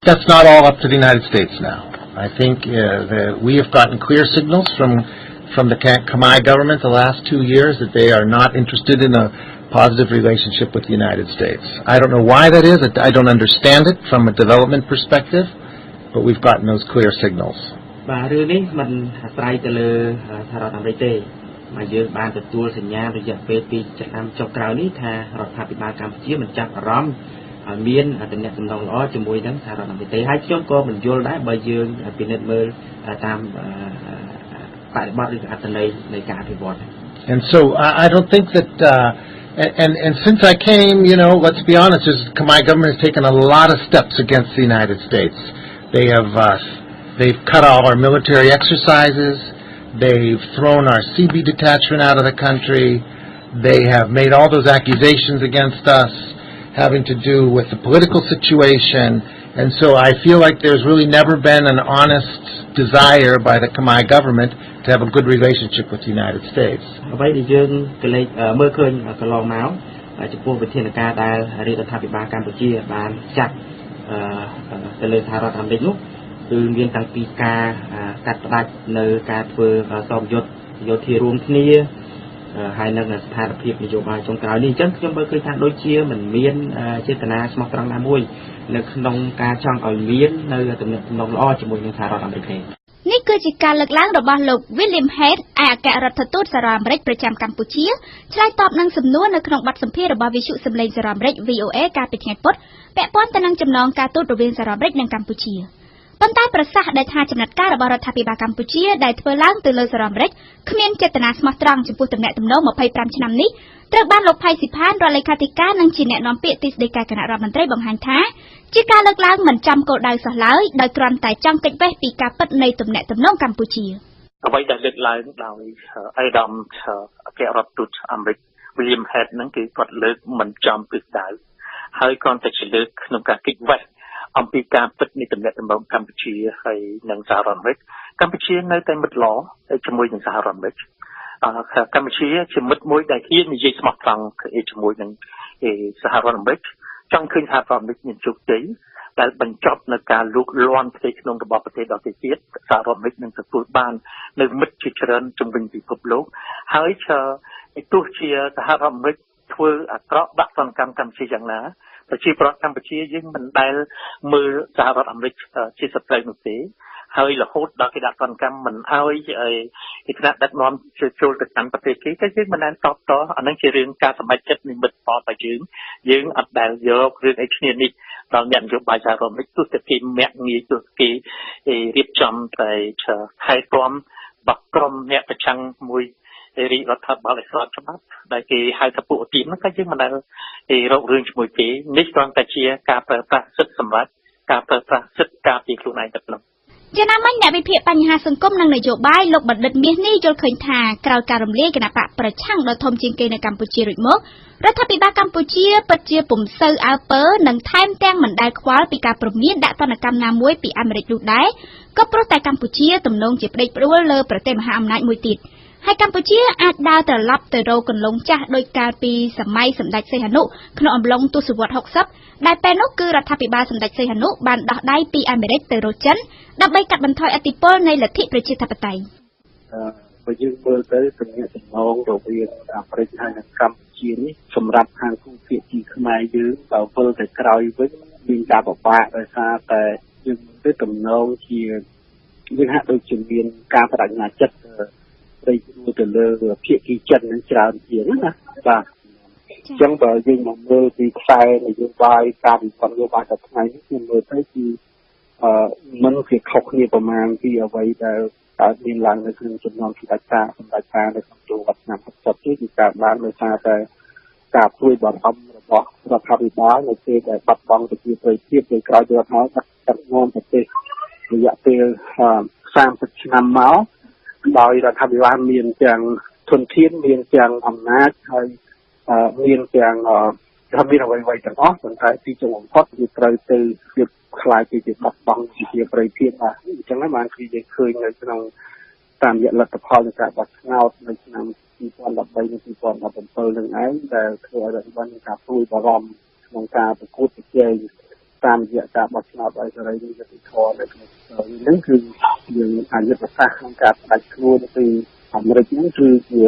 That's not all up to the United States now. I think we have gotten clear signals from the Khmer government the last 2 years that they are not interested in a positive relationship with the United States. I don't know why that is. I don't understand it from a development perspective, but we've gotten those clear signals. បាទរឿងនេះมันអាស្រ័យទៅលើសហរដ្ឋអាមេរិកទេមកយើងបានទទួលសញ្ញារយៈពេល2ឆ្នាំចុងក្រោយនេះថារដ្ឋាភិបាលកម្ពុជាមិនចាប់អារម្មណ៍មានតំណែងតំណងល្អជាមួយនឹងសហរដ្ឋអាមេរិកទេហើយខ្ញុំក៏មិនយល់ដែរបើយើងពិនិត្យមើលតាមបរិបទឬអត្ថន័យនៃការអភិវឌ្ឍ And so I don't think that and since I came, let's be honest, the Khmer government has taken a lot of steps against the United States. They've cut all our military exercises. They've thrown our CB detachment out of the country. They have made all those accusations against us having to do with the political situation. And so I feel like there's really never been an honest desire by the Khmer government to have a good relationship with the United States. អ្វីដែលយើងក៏លេចមើលឃើញកន្លងមកចំពោះវិធានការដែលរដ្ឋាភិបាលកម្ពុជាបានចាត់ទៅលើសហរដ្ឋអាមេរិកនោះគឺមានតាំងពីការកាត់ផ្តាច់នៅការធ្វើសម្ពយុទ្ធយោធារួមគ្នាហើយនឹងស្ថានភាពនយោបាយចុងក្រោយនេះអញ្ចឹងខ្ញុំមើលឃើញថាដូចជាមិនមានចេតនាស្មោះត្រង់ណាមួយនៅក្នុងការចង់ឲ្យមាននៅទំនាក់ទំនងល្អជាមួយនឹងសហរដ្ឋអាមេរិកទេ នេះគឺជាការលើកឡើងរបស់លោក William Head ឯកអគ្គរដ្ឋទូតសហរដ្ឋអាមេរិកប្រចាំកម្ពុជាឆ្លើយតបនឹងសំណួរនៅក្នុងបទសម្ភាសន៍របស់វិទ្យុសំឡេងសហរដ្ឋអាមេរិក VOA កាលពីថ្ងៃពុធពាក់ព័ន្ធទៅនឹងចំណងការទូតរវាងសហរដ្ឋអាមេរិកនិងកម្ពុជា ប៉ុន្តែប្រសាសន៍ដែលថាចំណាត់ការរបស់រដ្ឋាភិបាលកម្ពុជាដែលធ្វើឡើងទៅលើសហរដ្ឋអាមេរិកគ្មានចេតនាស្មោះត្រង់ចំពោះទំនាក់ទំនង25ឆ្នាំនេះត្រូវបានលោកផៃស៊ីផានរដ្ឋលេខាធិការនិងជាអ្នកនាំពាក្យទីស្តីការគណៈរដ្ឋមន្ត្រីបង្ហាញថាជាការលើកឡើងមិនចំគោលដៅសោះឡើយដោយគ្រាន់តែចង់គេចវេះពីការពិតនៃទំនាក់ទំនងកម្ពុជា អ្វីដែលលើកឡើងដោយអេដាមអគ្គរដ្ឋទូតអាមេរិក William Head ហ្នឹងគឺគាត់លើកមិនចំពីដៅហើយគ្រាន់តែជាលើកក្នុងការគេចវេះអំពីការពិតនៃទំនាក់ទំនងកម្ពុជាហើយនិងសហរដ្ឋអាមេរិកកម្ពុជានៅតែមិត្តល្អជាមួយនឹងសហរដ្ឋអាមេរិកកម្ពុជាជាមិត្តមួយដែលហ៊ាននិយាយស្មោះត្រង់ជាមួយនឹងសហរដ្ឋអាមេរិកចង់ឃើញសហរដ្ឋអាមេរិកមានជោគជ័យដែលបញ្ចប់នៅការលូកលាន់ផ្ទៃក្នុងរបស់ប្រទេសដទៃទៀតសហរដ្ឋអាមេរិកនឹងទទួលបាននៅមិត្តជាច្រើនជំវិញពិភពលោកហើយទោះជាសហរដ្ឋអាមេរិកធ្វើអាក្រក់ដាក់សន្តិកម្មកម្ពុជាយ៉ាងណាប្រជាប្រដ្ឋកម្ពុជាយើងមិនដែលមើលសហរដ្ឋអាមេរិកជាសត្រូវនោះទេហើយរហូតដល់គេដាក់សន្តិកម្មមិនអោយឯថ្នាក់ដឹកនាំចូលទៅកាន់ប្រទេសគេតែយើងមិនដែលតបតអានឹងជារឿងការសម្រេចចិត្តនៃមិត្តផលរបស់យើងអត់ដែលយករឿងអីគ្នានេះដល់អ្នកនយោបាយសហរដ្ឋអាមេរិកទោះតែគេមាក់ងាយទោះគេរៀបចំតែថែទាំបាក់ក្រុមអ្នកប្រឆាំងមួយរាជរដ្ឋាភិបាលស្របច្បាប់ដែលគេហៅថាពួកអ៊ូទីមហ្នឹងក៏យើងមិនដែលរករឿងជាមួយគេនេះគ្រាន់តែជាការប្រើប្រាស់សិទ្ធិសម្រាប់ការប្រើប្រាស់សិទ្ធិការពារខ្លួនឯងតែប៉ុណ្ណោះ ជាណាមិញអ្នកវិភាគបញ្ហាសង្គមនិងនយោបាយលោកបណ្ឌិតមាសនេះយល់ឃើញថាក្រោយការរំលាយគណបកប្រឆាំងដ៏ធំជាងគេនៅកម្ពុជារួចមករដ្ឋាភិបាលកម្ពុជាពិតជាពុំសូវអើពើនិងថែមទាំងមិនដែលខ្វល់ពីការព្រមានដាក់ទណ្ឌកម្មណាមួយពីអាមេរិកនោះដែរក៏ព្រោះតែកម្ពុជាទំនងជាផ្ដេកផ្ដួលលើប្រទេសមហាអំណាចមួយទៀតហើយកម្ពុជាអាចដើរត្រឡប់ទៅរកកន្លងចាស់ដោយកាលពីសម័យសម្ដេចសីហនុក្នុងអំឡុងទសវត្សរ៍60ដែលពេលនោះគឺរដ្ឋាភិបាលសម្ដេចសីហនុបានដោះដៃពីអាមេរិកទៅរកចិនដើម្បីកាត់បន្ថយឥទ្ធិពលនៃលទ្ធិប្រជាធិបតេយ្យ បើយើងមើលទៅទំនាក់ទំនងរវាងអាមេរិកហើយនិងកម្ពុជានេះសម្រាប់ខាងភូមិភាគីខ្មែរយើងបើវិលទៅក្រោយវិញមានការពិបាកដោយសារតែយើងទៅទំនងជាយើងហាក់ដូចជាមានការបដិញ្ញាចិត្តទៅទៅលើភាគីចិននឹងច្រើនជាងណាបាទ អញ្ចឹងបើយើងមកមើលពីខ្សែនយោបាយការវិវត្តនយោបាយទៅថ្ងៃនេះខ្ញុំមើលទៅគឺមិនវាខុសគ្នាប្រមាណពីអ្វីដែលមានឡើងនៅក្នុងចំណងសម្ដេចតានៅក្នុងចូលវត្តឆ្នាំ60នេះគឺការបានដោយសារតែការព្រួយបារម្ភរបស់រដ្ឋាភិបាលនៅពេលដែលបាត់បង់ប្រជាប្រិយភាពដោយក្រោយរដ្ឋហើយដឹកនាំប្រទេសរយៈពេល30ឆ្នាំមកដោយរដ្ឋាភិបាលមានទាំងធនធានមានទាំងអំណាចហើយមានទាំងមានអ្វីៗទាំងអស់ប៉ុន្តែទីចុងបំផុតវាត្រូវទៅវាខ្លាយទៅជាបាត់បង់ជាប្រិយភាពបាទអញ្ចឹងហើយបានគឺយើងឃើញនៅក្នុងតាមរយៈលទ្ធផលនៃការបោះឆ្នោតនៅឆ្នាំ2013និង2017នឹងឯងដែលធ្វើឲ្យរដ្ឋាភិបាលមានការព្រួយបារម្ភក្នុងការប្រកួតប្រជែង តាមរយៈការបោះឆ្នោតឲ្យសេរីនិងយុត្តិធម៌នៅក្នុងហ្នឹងគឺយើងអាចយុទ្ធសាស្ត្រក្នុងការផ្ដាច់ខ្លួនពីអាមេរិកហ្នឹងគឺជា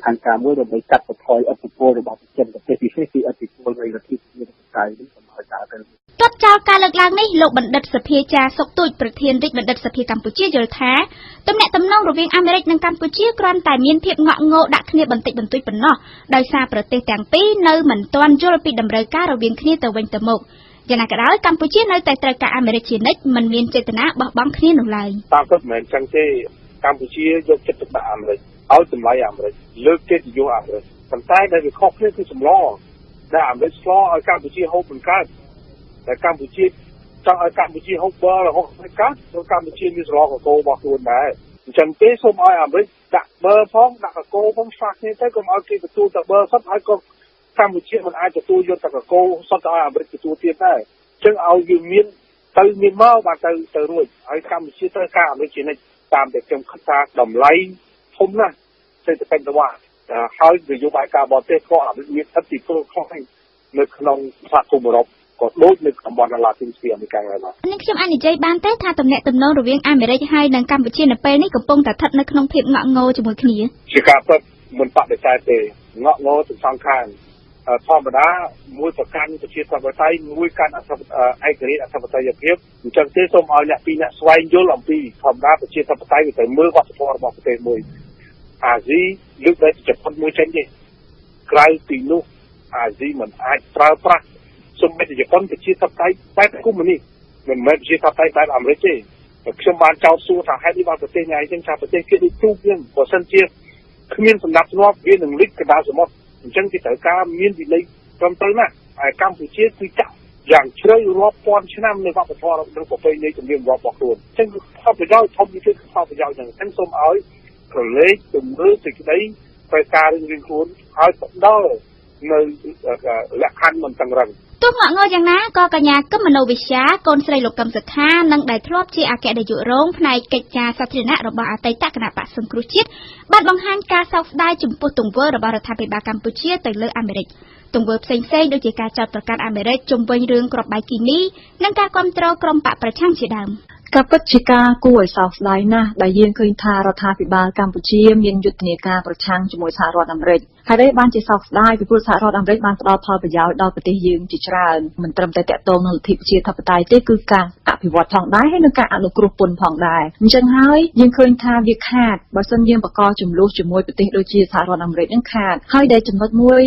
ផែនការមួយដើម្បីកាត់បន្ថយឥទ្ធិពលរបស់ប្រទេសពិសេសគឺឥទ្ធិពលនៃរដ្ឋាភិបាលបកៃនេះកុំឲ្យកើតទៅទាត់ចោលការលើកឡើងនេះលោកបណ្ឌិតសភាចាសុកទូចប្រធានរាជបណ្ឌិតសភាកម្ពុជាយល់ថាទំនាក់ទំនងរវាងអាមេរិកនិងកម្ពុជាគ្រាន់តែមានភាពងក់ងោដាក់គ្នាបន្តិចបន្តួចប៉ុណ្ណោះដោយសារប្រទេសទាំងពីរនៅមិនទាន់យល់ពីតម្រូវការរវាងគ្នាទៅវិញទៅមកយ៉ាងណាក៏ដោយកម្ពុជានៅតែត្រូវការអាមេរិកជានិច្ចមិនមានចេតនាបោះបង់គ្នានោះឡើយតាមពិតមិនមែនចឹងទេកម្ពុជាយកចិត្តទុកដាក់អាមេរិកឲ្យតម្លៃអាមេរិកលើកកិត្តិយសអាមេរិកប៉ុន្តែដែលវាខុសគ្នាគឺសម្លដែលអាមេរិកឆ្លឲ្យកម្ពុជាហូបមិនកើតតែកម្ពុជាចង់ឲ្យកម្ពុជាហូបបរហូបមិនកើតព្រោះកម្ពុជាមានសម្លកកូររបស់ខ្លួនដែរអញ្ចឹងទេសូមឲ្យអាមេរិកដាក់បរផងដាក់កកូរផងឆ្លាស់គ្នាទៅកុំឲ្យគេទទួលតែបរសុទ្ធហើយក៏កម្ពុជាមិនអាចទទួលយកតែកកូរសុទ្ធទៅឲ្យអាមេរិកទទួលទៀតដែរអញ្ចឹងឲ្យយើងមានទៅមានមកបានទៅរួចហើយកម្ពុជាត្រូវការអាមេរិកជានិច្ចតាមតែខ្ញុំគិតថាតម្លៃធំណាស់សេដ្ឋកិច្ចរបស់ហើយនយោបាយការបរទេសក៏អាមេរិកមានឥទ្ធិពលខ្លាំងនៅក្នុងសហគមន៍អឺរ៉ុបក៏ដូចនៅតំបន់ឡាទីនអាមេរិកដែរបាទនេះខ្ញុំអាចនិយាយបានទេថាទំនាក់ទំនងរវាងអាមេរិកហើយនិងកម្ពុជានៅពេលនេះកំពុងតែស្ថិតនៅក្នុងភាពងក់ងោជាមួយគ្នាជាការពិតមិនបដិសេធទេងក់ងោទាំងសងខាងធម្មតាមួយប្រកាន់ប្រជាធិបតេយ្យមួយកាន់ឯករាជ្យអធិបតេយ្យភាពអញ្ចឹងទេសូមឲ្យអ្នកស្វែងយល់អំពីធម្មតាប្រជាធិបតេយ្យវាត្រូវមើលវប្បធម៌របស់ប្រទេសមួយអាស៊ីលើកតែជប៉ុនមួយចេញទេក្រៅពីនោះអាស៊ីមិនអាចប្រើប្រាស់សម្បត្តិជប៉ុនប្រជាធិបតេយ្យបែបកុម្មុយនីសមិនមែនប្រជាធិបតេយ្យបែបអាមេរិកទេខ្ញុំបានចោទសួរថាហេតុនេះបានប្រទេសញ៉ៃចឹងថាប្រទេសគេដូចទូកចឹងបើសិនជាគ្មានសម្ដាប់ធ្នាប់វានឹងលិចកណ្ដាលសមុទ្រអញ្ចឹងគេត្រូវការមានវិន័យត្រឹមត្រូវណាស់ហើយកម្ពុជាគឺចាក់យ៉ាងជ្រៅរាប់ពាន់ឆ្នាំនៃវប្បធម៌និងប្រពៃណីជំនឿរបស់ខ្លួនអញ្ចឹងផលប្រយោជន៍ធំនេះគឺផលប្រយោជន៍ហ្នឹងអញ្ចឹងសូមឲ្យប្រឡេកទៅមើលសេចក្តីត្រូវការរឿងខ្លួនឲ្យផ្ដល់នៅលក្ខខណ្ឌមិនតឹងរ៉ឹងទោះងក់ងើយ៉ាងណាក៏កញ្ញាកឹមមនោវិជ្ជាកូនស្រីលោកកឹមសុខានិងដែលធ្លាប់ជាអគ្គនាយករងផ្នែកកិច្ចការសាធារណៈរបស់អតីតគណៈបក្សសង្គ្រោះជាតិបានបង្ហាញការសោកស្ដាយចំពោះទង្វើរបស់រដ្ឋាភិបាលកម្ពុជាទៅលើអាមេរិកទង្វើផ្សេងៗដូចជាការចោទប្រកាន់អាមេរិកជុំវិញរឿងគ្រាប់បែកគីមីនិងការគាំទ្រក្រុមបកប្រឆាំងជាដើមការពិតជាការគួរឲ្យសោកស្ដាយណាស់ដែលយើងឃើញថារដ្ឋាភិបាលកម្ពុជាមានយុទ្ធនាការប្រឆាំងជាមួយសហរដ្ឋអាមេរិកហើយđâyបានជាសោកស្ដាយពីព្រោះសហរដ្ឋអាមេរិកបានផ្ដល់ផលប្រយោជន៍ដល់ប្រទេសយើងជាច្រើនមិនត្រឹមតែតាក់ទងនឹងលទ្ធិប្រជាធិបតេយ្យទេគឺការអភិវឌ្ឍផងដែរហើយនិងការអនុគ្រោះពន្ធផងដែរអញ្ចឹងហើយយើងឃើញថាវាខាតបើសិនយើងបង្កចំនួនជាមួយប្រទេសដូចជាសហរដ្ឋអាមេរិកនឹងខាតហើយដែលចំណុចមួយ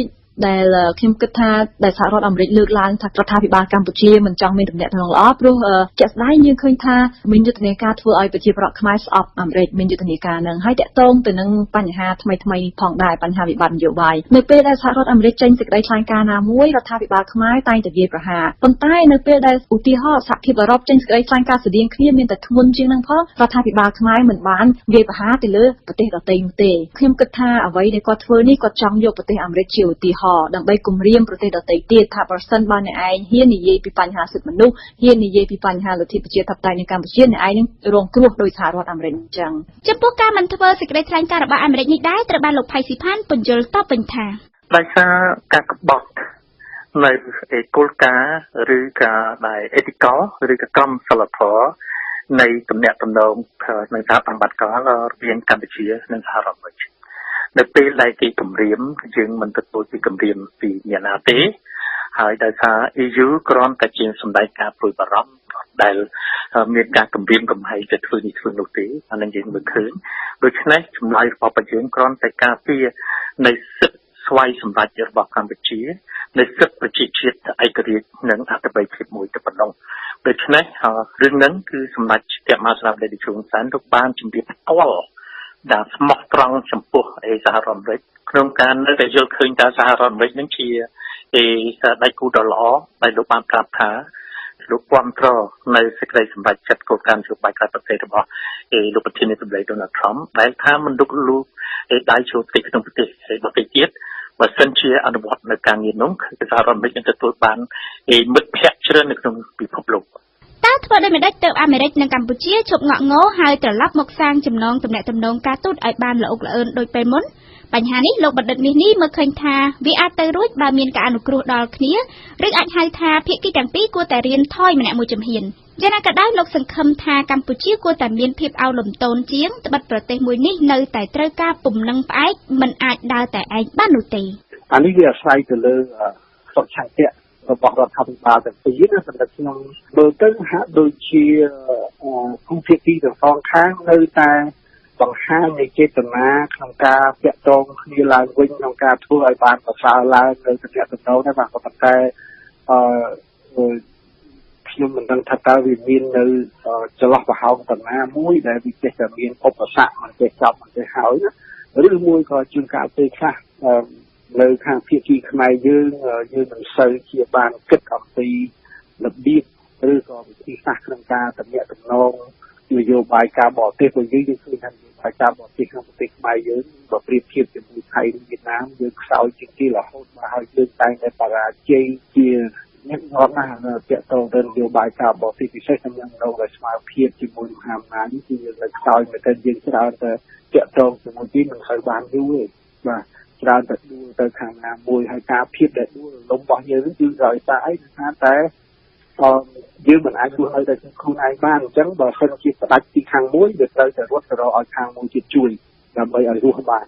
ដែលខ្ញុំគិតថាដែលសហរដ្ឋអាមេរិកលើកឡើងថារដ្ឋាភិបាលកម្ពុជាមិនចង់មានទំនាក់ទំនងល្អព្រោះជាក់ស្ដែងយើងឃើញថាមានយុទ្ធនាការធ្វើឲ្យប្រជាពលរដ្ឋខ្មែរស្អប់អាមេរិកមានយុទ្ធនាការនឹងហើយតាក់ទងទៅនឹងបញ្ហាថ្មីផងដែរបញ្ហាវិបត្តិនយោបាយនៅពេលដែលសហរដ្ឋអាមេរិកចេញសេចក្តីថ្លែងការណ៍ណាមួយរដ្ឋាភិបាលខ្មែរតែងតែវាយប្រហារប៉ុន្តែនៅពេលដែលឧទាហរណ៍សហភាពអឺរ៉ុបចេញសេចក្តីថ្លែងការណ៍ស្តីងគ្នាមានតែធ្ងន់ជាងនឹងផងរដ្ឋាភិបាលខ្មែរមិនបានវាយប្រហារទៅលើប្រទេសដទៃនោះទេខ្ញុំគិតថាអ្វីដែលគាត់ធ្វើនេះគាត់ចង់យកប្រទេសអាមេរិកជាឧទាហរណ៍ដើម្បីគម្រាមប្រទេសដទៃទៀតថាប្រសិនបើអ្នកឯងហ៊ាននិយាយពីបញ្ហាសិទ្ធិមនុស្សហ៊ាននិយាយពីបញ្ហាលទ្ធិប្រជាធិបតេយ្យនៅកម្ពុជាអ្នកឯងនឹងរងគ្រោះដោយសហរដ្ឋអាមេរិកអញ្ចឹងចំពោះការមិនធ្វើសេចក្តីថ្លែងការណ៍របស់អាមេរិកនេះដែរត្រូវបានលោកផៃស៊ីផានពន្យល់តបវិញថាដោយសារការក្បត់នៅគោលការណ៍ឬការដែល ethical ឬក៏ក្រមសីលធម៌នៃទំនាក់ទំនងនៅសហប្រតិបត្តិការរវាងកម្ពុជានិងសហរដ្ឋអាមេរិកនៅពេលដែលគេគម្រាមយើងមិនទទួលពីគម្រាមពីអ្នកណាទេហើយដោយសារ EU គ្រាន់តែជាសម្ដែងការព្រួយបារម្ភដែលមានការគម្រាមកំហែងទៅធ្វើនេះធ្វើនោះទេអានឹងយើងមើលឃើញដូច្នេះចម្លើយរបស់យើងគ្រាន់តែការពារនៃសិទ្ធិស្វ័យសម្រេចរបស់កម្ពុជានៃសិទ្ធិប្រជាជាតិឯករាជ្យនិងអធិបតេយ្យភាពមួយទៅប៉ុណ្ណោះដូច្នេះរឿងហ្នឹងគឺសម្ដេចព្រះមហាក្សត្រលេខជួនសែនលោកបានជំរាបផ្ទាល់ដែលស្មោះត្រង់ចំពោះសហរដ្ឋអាមេរិកក្នុងការនៅតែយល់ឃើញថាសហរដ្ឋអាមេរិកនឹងជាដៃគូដ៏ល្អដែលលោកបានប្រាប់ថាលោកគាំទ្រនៅសេចក្តីសម្រេចចិត្តគោលការណ៍នយោបាយក្រៅប្រទេសរបស់លោកប្រធានាធិបតី Donald Trump ដែលថាមិនលុកលូដៃចូលទៅក្នុងប្រទេសដទៃទៀតបើសិនជាអនុវត្តនៅការងារនោះគឺសហរដ្ឋអាមេរិកនឹងទទួលបានមិត្តភ័ក្តិច្រើននៅក្នុងពិភពលោកតើធ្វើដូចម្តេចទើបអាមេរិកនិងកម្ពុជាជប់ងក់ងោហើយត្រឡប់មកសាងចំណងទំនាក់ទំនងការទូតឲ្យបានល្អល្អឿនដូចពេលមុន បញ្ហានេះលោកបណ្ឌិតមាសនេះមើលឃើញថាវាអាចទៅរួចបើមានការអនុគ្រោះដល់គ្នាឬអាចហៅថាភាគីទាំងពីរគួរតែរៀនថយម្នាក់មួយជំហានយ៉ាងណាក៏ដោយលោកសង្ឃឹមថាកម្ពុជាគួរតែមានភាពឱលំទោនជាងត្បិតប្រទេសមួយនេះនៅតែត្រូវការពំនឹងផ្អែកមិនអាចដើរតែឯងបាននោះទេអានេះវាអាស្រ័យទៅលើសុខឆន្ទៈរបស់រដ្ឋាភិបាលទាំងពីរណាសម្រាប់ខ្ញុំមើលទៅហាក់ដូចជាគូភាគីទាំងសងខាងនៅតែបង្ហាញនៃចេតនាក្នុងការតាក់ទងគ្នាឡើងវិញក្នុងការធ្វើឲ្យបានប្រសើរឡើងនៅទំនាក់ទំនងដែរបាទប៉ុន្តែខ្ញុំមិនដឹងថាតើវាមាននៅចន្លោះប្រហោងតាណាមួយដែលវាចេះតែមានឧបសគ្គមិនចេះចប់មិនចេះហើយណាឬមួយក៏ជួនកាលពេលខ្លះនៅខាងភាគីខ្មែរយើងមិនសូវជាបានគិតអំពីរបៀបឬក៏វិធីសាស្ត្រក្នុងការទំនាក់ទំនងនយោបាយការបរទេសរបស់យើងឃើញថានយោបាយការបរទេសក្នុងប្រទេសខ្មែរយើងបើប្រៀបធៀបជាមួយថៃនិងវៀតណាមយើងខ្សោយជាងគេរហូតមកហើយយើងតែងតែបរាជ័យជាញឹកញាប់ណាស់ទាក់ទងទៅនយោបាយការបរទេសពិសេសក្នុងនយោបាយស្មារតីជាមួយមហាអំណាចនេះគឺយើងនៅខ្សោយមែនទែនយើងច្រើនតែទាក់ទងជាមួយទីមិនសូវបានយូរទេបាទច្រើនតែដួលទៅខាងណាមួយហើយការភាពដែលដួលរលំរបស់យើងគឺដោយសារអីថាតែយើងមិនអាចជួយឲ្យតែខ្លួនឯងបានអញ្ចឹងបើសិនជាផ្ដាច់ពីខាងមួយវាត្រូវតែរត់ទៅរកឲ្យខាងមួយទៀតជួយដើម្បីឲ្យរស់បាន